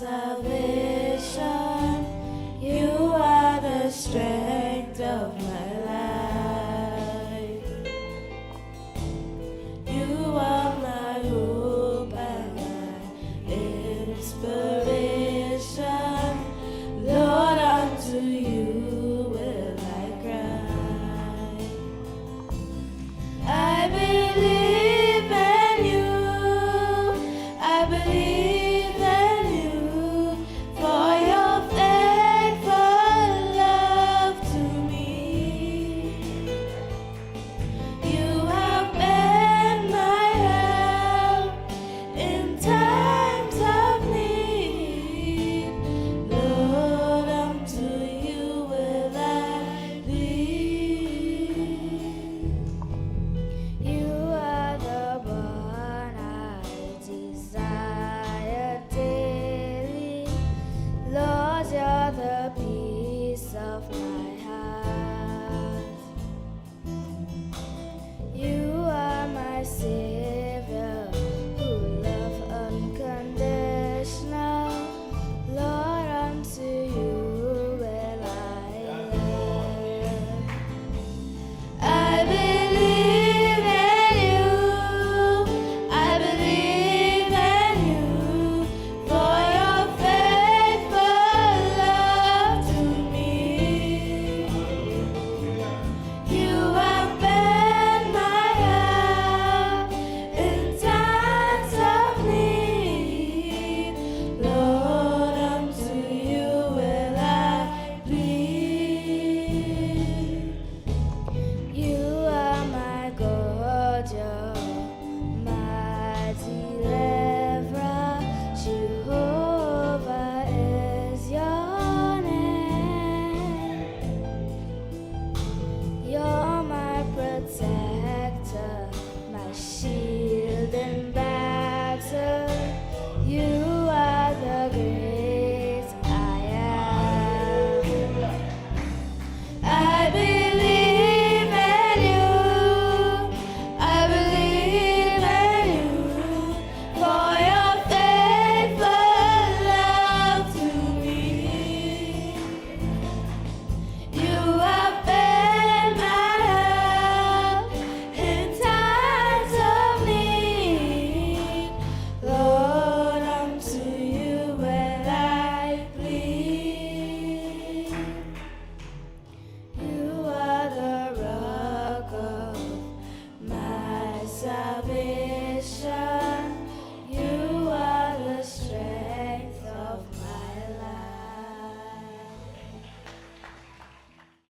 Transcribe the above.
salvation. You are the strength of my life. You are my hope and my inspiration. Lord, unto you will I cry. I believe in you. I believe in you for your faithful love to me. You have been my help in times of need. Lord, unto you will I lead. You are the one I desire daily. Lord, you're the peace of my heart. You are my Savior, who love unconditional. Lord, unto you will I live. I believe in you. I believe in you for your faithful love to me. You have been my help in times of need. Lord, unto you will I plead. You are my God, you're my deliverer. Jehovah is your name. You're my protector, my shield in battle. You are the great I am. I believe in you. I believe in you for your faithful love to me. You have been my help in times of need. Lord, unto you will I plead. You are the rock of my salvation.